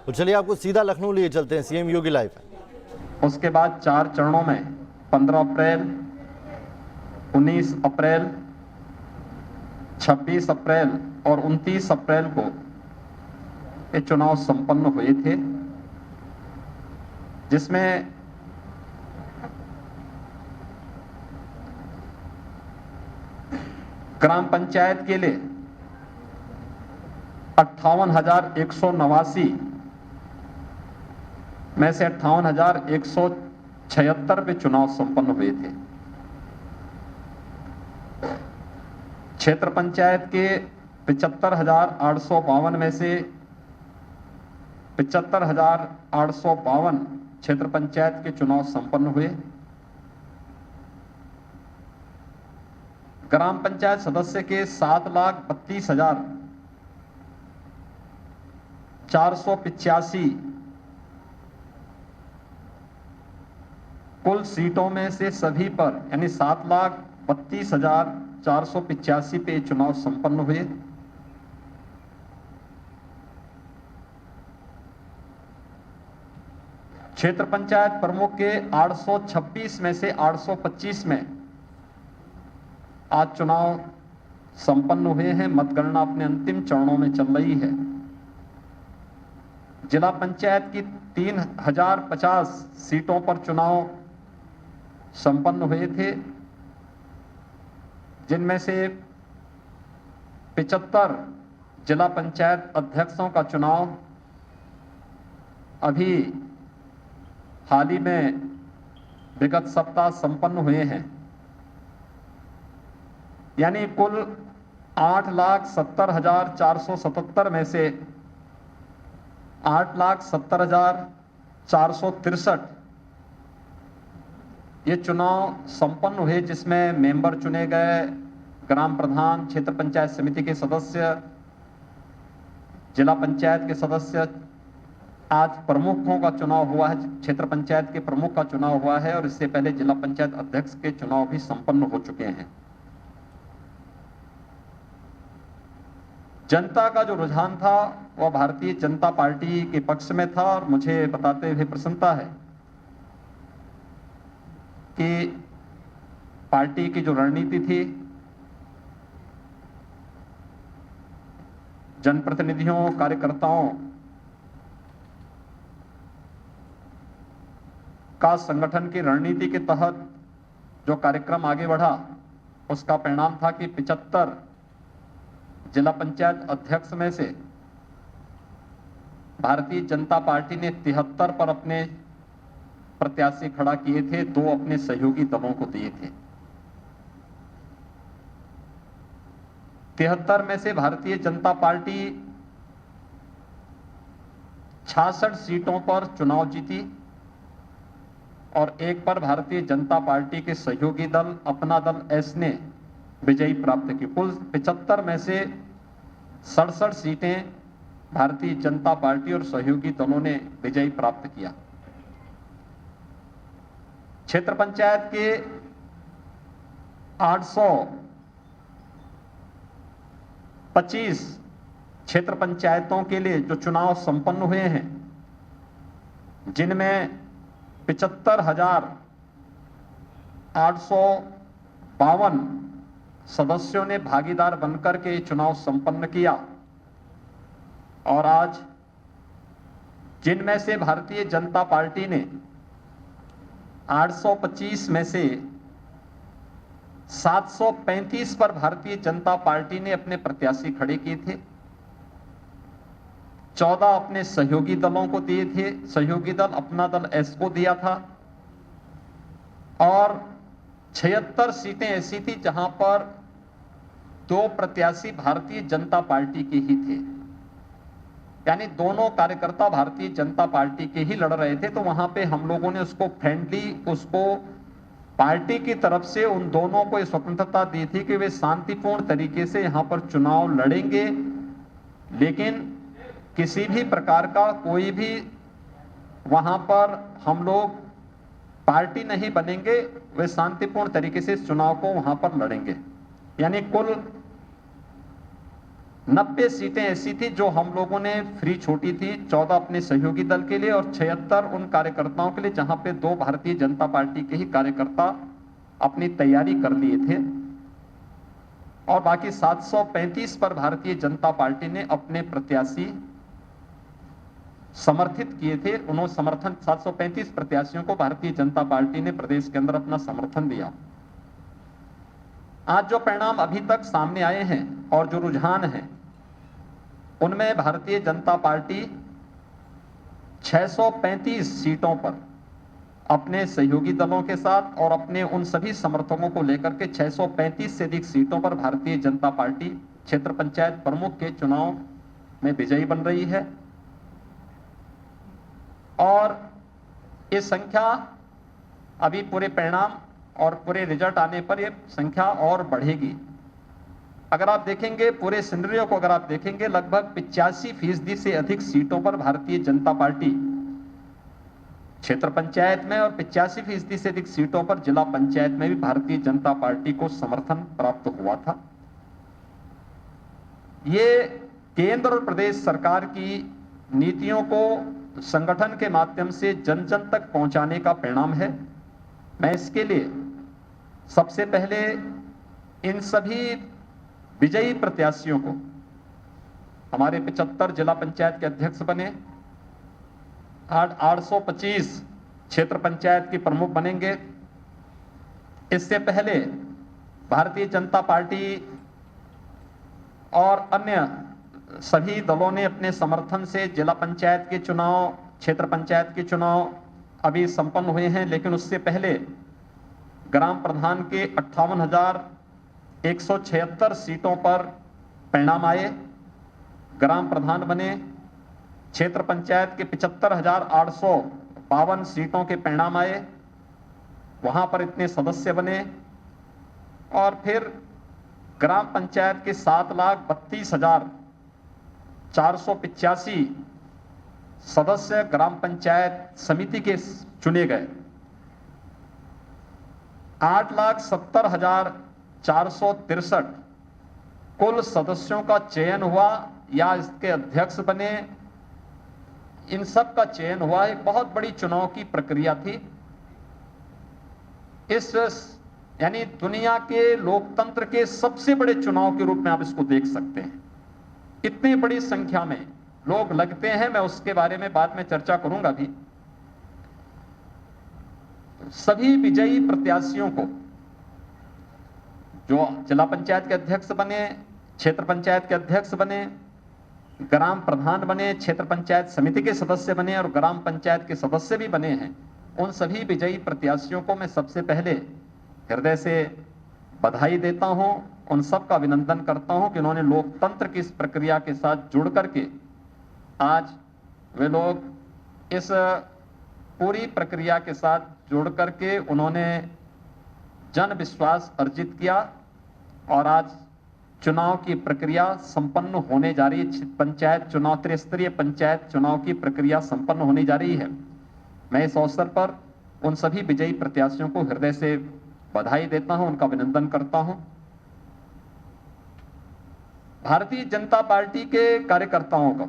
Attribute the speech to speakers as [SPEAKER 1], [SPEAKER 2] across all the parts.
[SPEAKER 1] तो चलिए आपको सीधा लखनऊ लिए चलते हैं, सीएम योगी लाइव।
[SPEAKER 2] उसके बाद 4 चरणों में 15 अप्रैल, 19 अप्रैल, 26 अप्रैल और 29 अप्रैल को ये चुनाव संपन्न हुए थे, जिसमें ग्राम पंचायत के लिए 58,189 में से 58,176 पे चुनाव संपन्न हुए थे। क्षेत्र पंचायत के 75,852 में से 75,852 क्षेत्र पंचायत के चुनाव संपन्न हुए। ग्राम पंचायत सदस्य के 7,32,485 कुल सीटों में से सभी पर यानी 7,32,485 पे चुनाव संपन्न हुए। क्षेत्र पंचायत प्रमुख के 826 में से 825 में आज चुनाव संपन्न हुए हैं। मतगणना अपने अंतिम चरणों में चल रही है। जिला पंचायत की 3,050 सीटों पर चुनाव संपन्न हुए थे, जिनमें से 75 जिला पंचायत अध्यक्षों का चुनाव अभी हाल ही में विगत सप्ताह संपन्न हुए हैं। यानी कुल 8,70,477 में से 8,70,463 ये चुनाव संपन्न हुए, जिसमें मेंबर चुने गए, ग्राम प्रधान, क्षेत्र पंचायत समिति के सदस्य, जिला पंचायत के सदस्य। आज प्रमुखों का चुनाव हुआ है, क्षेत्र पंचायत के प्रमुख का चुनाव हुआ है और इससे पहले जिला पंचायत अध्यक्ष के चुनाव भी संपन्न हो चुके हैं। जनता का जो रुझान था वह भारतीय जनता पार्टी के पक्ष में था और मुझे बताते हुए प्रसन्नता है कि पार्टी की जो रणनीति थी, जनप्रतिनिधियों, कार्यकर्ताओं का संगठन की रणनीति के तहत जो कार्यक्रम आगे बढ़ा, उसका परिणाम था कि 75 जिला पंचायत अध्यक्ष में से भारतीय जनता पार्टी ने 73 पर अपने प्रत्याशी खड़ा किए थे, 2 अपने सहयोगी दलों को दिए थे। 73 में से भारतीय जनता पार्टी 66 सीटों पर चुनाव जीती और 1 पर भारतीय जनता पार्टी के सहयोगी दल अपना दल एस ने विजयी प्राप्त की। कुल 75 में से 67 सीटें भारतीय जनता पार्टी और सहयोगी दलों ने विजयी प्राप्त किया। क्षेत्र पंचायत के 825 क्षेत्र पंचायतों के लिए जो चुनाव संपन्न हुए हैं, जिनमें 75,852 सदस्यों ने भागीदार बनकर के चुनाव संपन्न किया और आज जिनमें से भारतीय जनता पार्टी ने 825 में से 735 पर भारतीय जनता पार्टी ने अपने प्रत्याशी खड़े किए थे, 14 अपने सहयोगी दलों को दिए थे, सहयोगी दल अपना दल एस को दिया था और 76 सीटें ऐसी थी जहां पर 2 प्रत्याशी भारतीय जनता पार्टी के ही थे, यानी दोनों कार्यकर्ता भारतीय जनता पार्टी के ही लड़ रहे थे। तो वहां पे हम लोगों ने उसको फ्रेंडली, उसको पार्टी की तरफ से उन दोनों को स्वतंत्रता दी थी कि वे शांतिपूर्ण तरीके से यहां पर चुनाव लड़ेंगे, लेकिन किसी भी प्रकार का कोई भी वहां पर हम लोग पार्टी नहीं बनेंगे, वे शांतिपूर्ण तरीके से इस चुनाव को वहां पर लड़ेंगे। यानी कुल 90 सीटें ऐसी थी जो हम लोगों ने फ्री छोड़ी थी, 14 अपने सहयोगी दल के लिए और 76 उन कार्यकर्ताओं के लिए जहां पे 2 भारतीय जनता पार्टी के ही कार्यकर्ता अपनी तैयारी कर लिए थे, और बाकी 735 पर भारतीय जनता पार्टी ने अपने प्रत्याशी समर्थित किए थे। उन्होंने समर्थन 735 प्रत्याशियों को भारतीय जनता पार्टी ने प्रदेश के अंदर अपना समर्थन दिया। आज जो परिणाम अभी तक सामने आए हैं और जो रुझान हैं, उनमें भारतीय जनता पार्टी 635 सीटों पर अपने सहयोगी दलों के साथ और अपने उन सभी समर्थकों को लेकर के 635 से अधिक सीटों पर भारतीय जनता पार्टी क्षेत्र पंचायत प्रमुख के चुनाव में विजयी बन रही है। और ये संख्या अभी पूरे परिणाम और पूरे रिजल्ट आने पर ये संख्या और बढ़ेगी। अगर आप देखेंगे पूरे सिनेरियो को, अगर आप देखेंगे लगभग 85% से अधिक सीटों पर भारतीय जनता पार्टी क्षेत्र पंचायत में और 85% से अधिक सीटों पर जिला पंचायत में भी भारतीय जनता पार्टी को समर्थन प्राप्त हुआ था। ये केंद्र और प्रदेश सरकार की नीतियों को संगठन के माध्यम से जन जन तक पहुंचाने का परिणाम है। मैं इसके लिए सबसे पहले इन सभी विजयी प्रत्याशियों को, हमारे 75 जिला पंचायत के अध्यक्ष बने, 825 क्षेत्र पंचायत के प्रमुख बनेंगे। इससे पहले भारतीय जनता पार्टी और अन्य सभी दलों ने अपने समर्थन से जिला पंचायत के चुनाव, क्षेत्र पंचायत के चुनाव अभी संपन्न हुए हैं, लेकिन उससे पहले ग्राम प्रधान के 58,176 सीटों पर परिणाम आए, ग्राम प्रधान बने। क्षेत्र पंचायत के 75,852 सीटों के परिणाम आए, वहां पर इतने सदस्य बने। और फिर ग्राम पंचायत के 7,32,485 सदस्य ग्राम पंचायत समिति के चुने गए। 8,70,463 कुल सदस्यों का चयन हुआ या इसके अध्यक्ष बने, इन सब का चयन हुआ। एक बहुत बड़ी चुनाव की प्रक्रिया थी। इस यानी दुनिया के लोकतंत्र के सबसे बड़े चुनाव के रूप में आप इसको देख सकते हैं। इतनी बड़ी संख्या में लोग लगते हैं, मैं उसके बारे में बाद में चर्चा करूंगा भी। सभी विजयी प्रत्याशियों को, जो जिला पंचायत के अध्यक्ष बने, क्षेत्र पंचायत के अध्यक्ष बने, ग्राम प्रधान बने, क्षेत्र पंचायत समिति के सदस्य बने और ग्राम पंचायत के सदस्य भी बने हैं, उन सभी विजयी प्रत्याशियों को मैं सबसे पहले हृदय से बधाई देता हूं। उन सब का अभिनंदन करता हूं कि उन्होंने लोकतंत्र की इस प्रक्रिया के साथ जुड़ करके आज वे लोग इस पूरी प्रक्रिया के साथ जुड़ करके उन्होंने जन विश्वास अर्जित किया और आज चुनाव की प्रक्रिया संपन्न होने जा रही है। पंचायत चुनाव, त्रिस्तरीय पंचायत चुनाव की प्रक्रिया संपन्न होने जा रही है। मैं इस अवसर पर उन सभी विजयी प्रत्याशियों को हृदय से बधाई देता हूं, उनका अभिनंदन करता हूं। भारतीय जनता पार्टी के कार्यकर्ताओं को,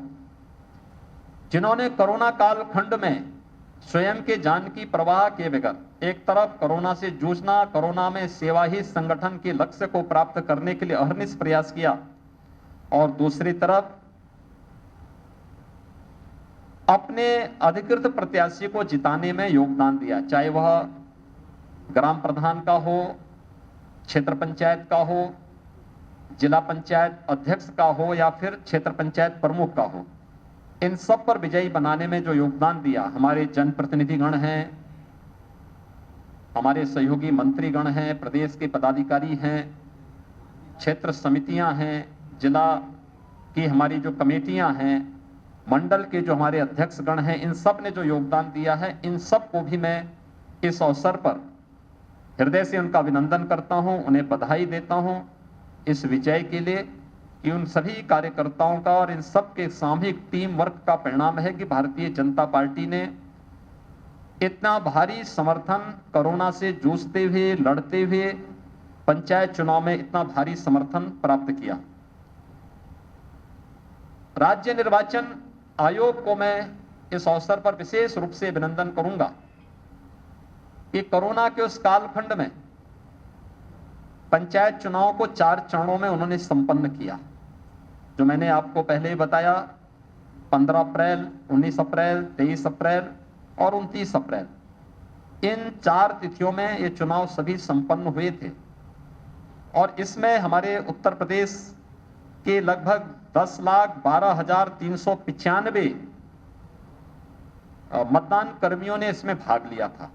[SPEAKER 2] जिन्होंने कोरोना काल खंड में स्वयं के जान की परवाह किए बगैर एक तरफ कोरोना से जूझना, कोरोना में सेवा ही संगठन के लक्ष्य को प्राप्त करने के लिए अहर्निश प्रयास किया, और दूसरी तरफ अपने अधिकृत प्रत्याशी को जिताने में योगदान दिया, चाहे वह ग्राम प्रधान का हो, क्षेत्र पंचायत का हो, जिला पंचायत अध्यक्ष का हो या फिर क्षेत्र पंचायत प्रमुख का हो। इन सब पर विजयी बनाने में जो योगदान दिया, हमारे जनप्रतिनिधिगण हैं, हमारे सहयोगी मंत्रीगण हैं, प्रदेश के पदाधिकारी हैं, क्षेत्र समितियां हैं, जिला की हमारी जो कमेटियां हैं, मंडल के जो हमारे अध्यक्षगण हैं, इन सब ने जो योगदान दिया है, इन सब को भी मैं इस अवसर पर हृदय से उनका अभिनंदन करता हूं, उन्हें बधाई देता हूं इस विजय के लिए कि उन सभी कार्यकर्ताओं का और इन सब के सामूहिक टीम वर्क का परिणाम है कि भारतीय जनता पार्टी ने इतना भारी समर्थन कोरोना से जूझते हुए, लड़ते हुए पंचायत चुनाव में इतना भारी समर्थन प्राप्त किया। राज्य निर्वाचन आयोग को मैं इस अवसर पर विशेष रूप से अभिनंदन करूंगा कि कोरोना के उस कालखंड में पंचायत चुनाव को 4 चरणों में उन्होंने संपन्न किया। जो मैंने आपको पहले ही बताया, 15 अप्रैल, 19 अप्रैल, 23 अप्रैल और 29 अप्रैल, इन 4 तिथियों में ये चुनाव सभी संपन्न हुए थे। और इसमें हमारे उत्तर प्रदेश के लगभग 10,12,395 मतदान कर्मियों ने इसमें भाग लिया था।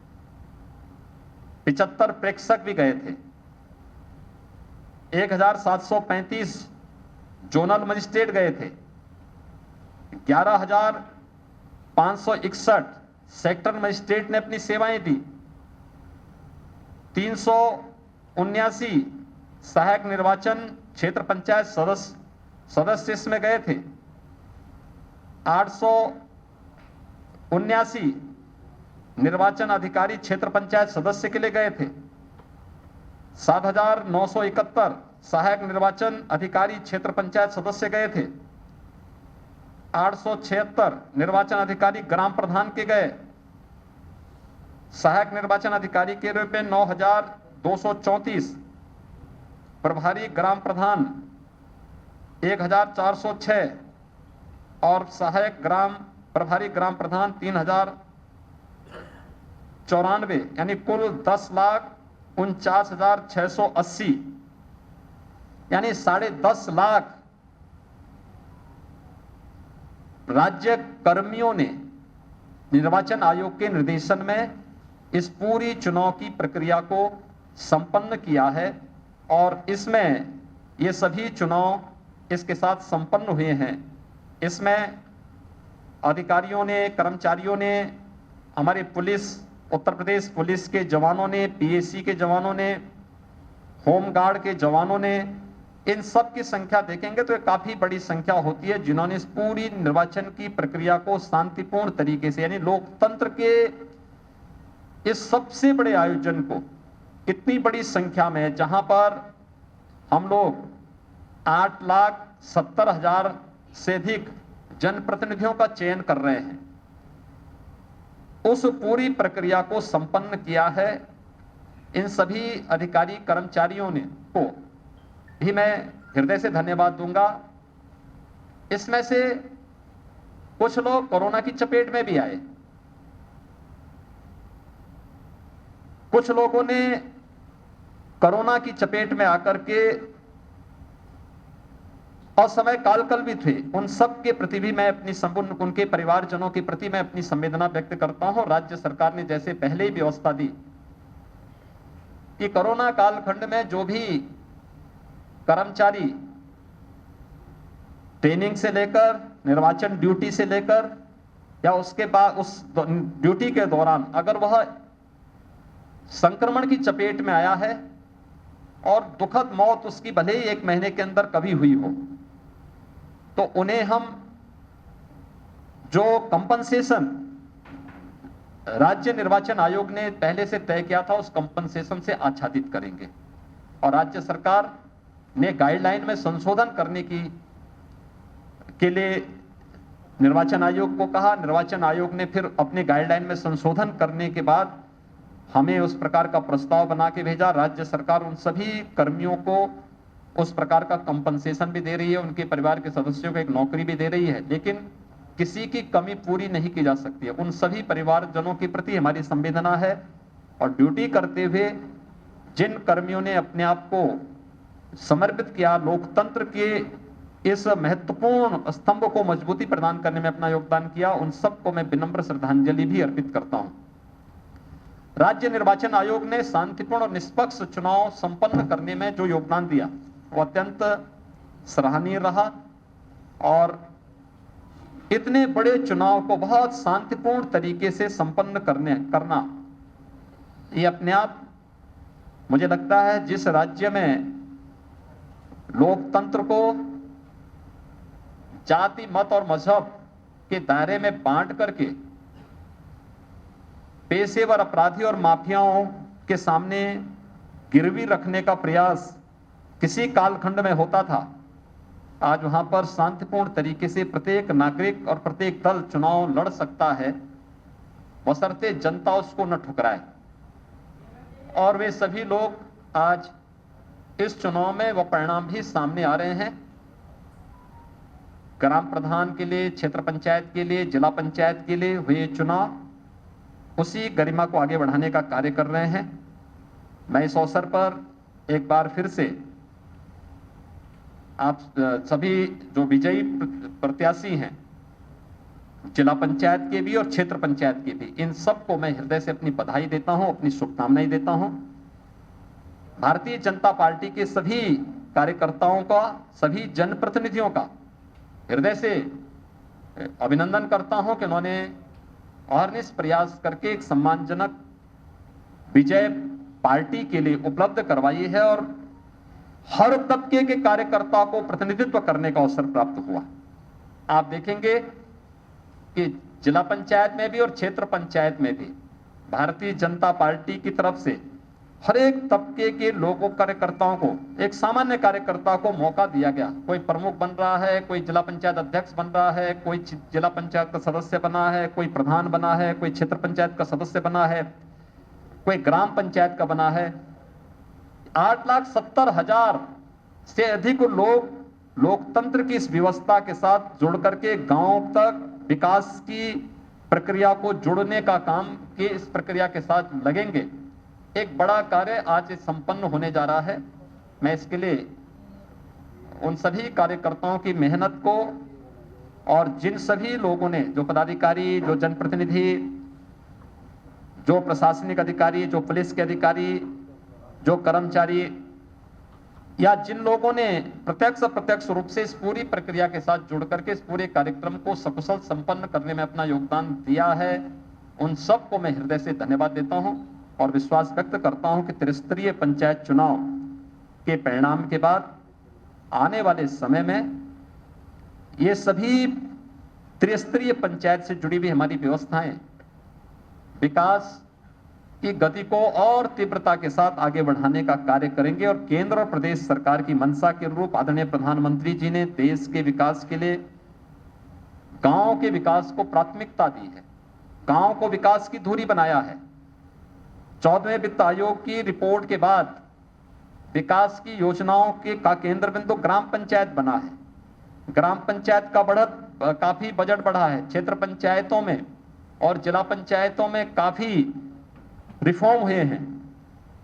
[SPEAKER 2] 75 प्रेक्षक भी गए थे। 1,735 जोनल मजिस्ट्रेट गए थे। 11,561 सेक्टर मजिस्ट्रेट ने अपनी सेवाएं दी। 379 सहायक निर्वाचन क्षेत्र पंचायत सदस्य इसमें गए थे। 879 निर्वाचन अधिकारी क्षेत्र पंचायत सदस्य के लिए गए थे। 7,971 सहायक निर्वाचन अधिकारी क्षेत्र पंचायत सदस्य गए थे। 876 निर्वाचन अधिकारी ग्राम प्रधान के गए। सहायक निर्वाचन अधिकारी के रूप में 9,234, प्रभारी ग्राम प्रधान 1,406 और सहायक प्रभारी ग्राम प्रधान 3,094, यानी कुल 10,49,680, यानी 10.5 लाख राज्य कर्मियों ने निर्वाचन आयोग के निर्देशन में इस पूरी चुनाव की प्रक्रिया को संपन्न किया है। और इसमें ये सभी चुनाव इसके साथ संपन्न हुए हैं। इसमें अधिकारियों ने, कर्मचारियों ने, हमारे पुलिस, उत्तर प्रदेश पुलिस के जवानों ने, पीएसी के जवानों ने, होमगार्ड के जवानों ने, इन सब की संख्या देखेंगे तो ये काफी बड़ी संख्या होती है जिन्होंने इस पूरी निर्वाचन की प्रक्रिया को शांतिपूर्ण तरीके से, यानी लोकतंत्र के इस सबसे बड़े आयोजन को इतनी बड़ी संख्या में, जहां पर हम लोग 8,70,000 से अधिक जनप्रतिनिधियों का चयन कर रहे हैं, उस पूरी प्रक्रिया को संपन्न किया है। इन सभी अधिकारी कर्मचारियों ने को भी मैं हृदय से धन्यवाद दूंगा। इसमें से कुछ लोग कोरोना की चपेट में भी आए। कुछ लोगों ने कोरोना की चपेट में आकर के असमय कालकल भी थे। उन सब के प्रति भी मैं अपनी संपूर्ण, उनके परिवारजनों के प्रति मैं अपनी संवेदना व्यक्त करता हूं। राज्य सरकार ने जैसे पहले ही व्यवस्था दी कि कोरोना कालखंड में जो भी कर्मचारी ट्रेनिंग से लेकर, निर्वाचन ड्यूटी से लेकर या उसके बाद उस ड्यूटी के दौरान अगर वह संक्रमण की चपेट में आया है और दुखद मौत उसकी भले ही 1 महीने के अंदर कभी हुई हो, तो उन्हें हम जो कंपनसेशन राज्य निर्वाचन आयोग ने पहले से तय किया था उस कंपनसेशन से आच्छादित करेंगे। और राज्य सरकार ने गाइडलाइन में संशोधन करने के लिए निर्वाचन आयोग को कहा। निर्वाचन आयोग ने फिर अपने गाइडलाइन में संशोधन करने के बाद हमें उस प्रकार का प्रस्ताव बना के भेजा। राज्य सरकार उन सभी कर्मियों को उस प्रकार का कंपनसेशन भी दे रही है, उनके परिवार के सदस्यों को एक नौकरी भी दे रही है, लेकिन किसी की कमी पूरी नहीं की जा सकती है। उन सभी परिवारजनों के प्रति हमारी संवेदना है। और ड्यूटी करते हुए जिन कर्मियों ने अपने आप को समर्पित किया, लोकतंत्र के इस महत्वपूर्ण स्तंभ को मजबूती प्रदान करने में अपना योगदान किया, उन सबको मैं विनम्र श्रद्धांजलि भी अर्पित करता हूं। राज्य निर्वाचन आयोग ने शांतिपूर्ण और निष्पक्ष चुनाव संपन्न करने में जो योगदान दिया वो अत्यंत सराहनीय रहा। और इतने बड़े चुनाव को बहुत शांतिपूर्ण तरीके से संपन्न करना ये अपने आप, मुझे लगता है जिस राज्य में लोकतंत्र को जाति, मत और मजहब के दायरे में बांट करके पेशेवर अपराधी और माफियाओं के सामने गिरवी रखने का प्रयास किसी कालखंड में होता था, आज वहां पर शांतिपूर्ण तरीके से प्रत्येक नागरिक और प्रत्येक दल चुनाव लड़ सकता है, बशर्ते जनता उसको न ठुकराए। और वे सभी लोग आज इस चुनाव में वो परिणाम भी सामने आ रहे हैं। ग्राम प्रधान के लिए, क्षेत्र पंचायत के लिए, जिला पंचायत के लिए हुए चुनाव उसी गरिमा को आगे बढ़ाने का कार्य कर रहे हैं। मैं इस अवसर पर एक बार फिर से आप सभी जो विजयी प्रत्याशी हैं, जिला पंचायत के भी और क्षेत्र पंचायत के भी, इन सबको मैं हृदय से अपनी बधाई देता हूं, अपनी शुभकामनाएं देता हूं। भारतीय जनता पार्टी के सभी कार्यकर्ताओं का, सभी जनप्रतिनिधियों का हृदय से अभिनंदन करता हूं कि उन्होंने अहर्निश प्रयास करके एक सम्मानजनक विजय पार्टी के लिए उपलब्ध करवाई है और हर तबके के कार्यकर्ता को प्रतिनिधित्व करने का अवसर प्राप्त हुआ। आप देखेंगे कि जिला पंचायत में भी और क्षेत्र पंचायत में भी भारतीय जनता पार्टी की तरफ से हर एक तबके के लोगों, कार्यकर्ताओं को, एक सामान्य कार्यकर्ता को मौका दिया गया। कोई प्रमुख बन रहा है, कोई जिला पंचायत अध्यक्ष बन रहा है, कोई जिला पंचायत का सदस्य बना है, कोई प्रधान बना है, कोई क्षेत्र पंचायत का सदस्य बना है, कोई ग्राम पंचायत का बना है। 8,70,000 से अधिक लोग लोकतंत्र की इस व्यवस्था के साथ जुड़ करके गांव तक विकास की प्रक्रिया को जोड़ने का काम के इस प्रक्रिया के साथ लगेंगे। एक बड़ा कार्य आज संपन्न होने जा रहा है। मैं इसके लिए उन सभी कार्यकर्ताओं की मेहनत को और जिन सभी लोगों ने, जो पदाधिकारी, जो जनप्रतिनिधि, जो प्रशासनिक अधिकारी, जो पुलिस के अधिकारी, जो कर्मचारी, या जिन लोगों ने प्रत्यक्ष अप्रत्यक्ष रूप से इस पूरी प्रक्रिया के साथ जुड़ करके इस पूरे कार्यक्रम को सकुशल संपन्न करने में अपना योगदान दिया है, उन सबको मैं हृदय से धन्यवाद देता हूं और विश्वास व्यक्त करता हूं कि त्रिस्तरीय पंचायत चुनाव के परिणाम के बाद आने वाले समय में ये सभी त्रिस्तरीय पंचायत से जुड़ी हुई हमारी व्यवस्थाएं विकास की गति को और तीव्रता के साथ आगे बढ़ाने का कार्य करेंगे और केंद्र और प्रदेश सरकार की मंशा के अनुरूप आदरणीय प्रधानमंत्री जी ने देश के विकास के लिए गांव के विकास को प्राथमिकता दी है, गांव को विकास की धुरी बनाया है। 14वें वित्त आयोग की रिपोर्ट के बाद विकास की योजनाओं के का केंद्र बिंदु ग्राम पंचायत बना है। ग्राम पंचायत का काफी बजट बढ़ा है। क्षेत्र पंचायतों में और जिला पंचायतों में काफी रिफॉर्म हुए हैं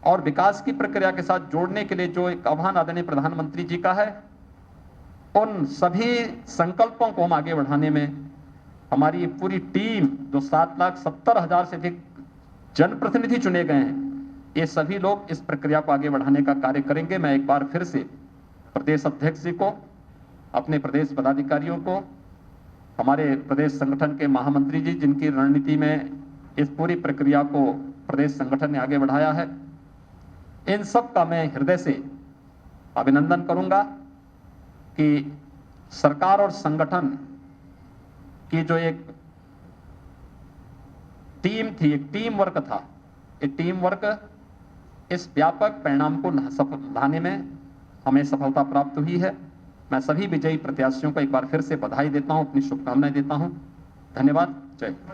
[SPEAKER 2] और विकास की प्रक्रिया के साथ जोड़ने के लिए जो एक आह्वान आदरणीय प्रधानमंत्री जी का है, उन सभी संकल्पों को हम आगे बढ़ाने में हमारी पूरी टीम, जो 7,70,000 से अधिक जनप्रतिनिधि चुने गए हैं, ये सभी लोग इस प्रक्रिया को आगे बढ़ाने का कार्य करेंगे। मैं एक बार फिर से प्रदेश अध्यक्ष जी को, अपने प्रदेश पदाधिकारियों को, हमारे प्रदेश संगठन के महामंत्री जी, जिनकी रणनीति में इस पूरी प्रक्रिया को प्रदेश संगठन ने आगे बढ़ाया है, इन सब का मैं हृदय से अभिनंदन करूंगा कि सरकार और संगठन की जो एक टीम थी, एक टीम वर्क था, ये टीम वर्क इस व्यापक परिणाम को लाने में हमें सफलता प्राप्त हुई है। मैं सभी विजयी प्रत्याशियों को एक बार फिर से बधाई देता हूं, अपनी शुभकामनाएं देता हूं। धन्यवाद। जय हिंद।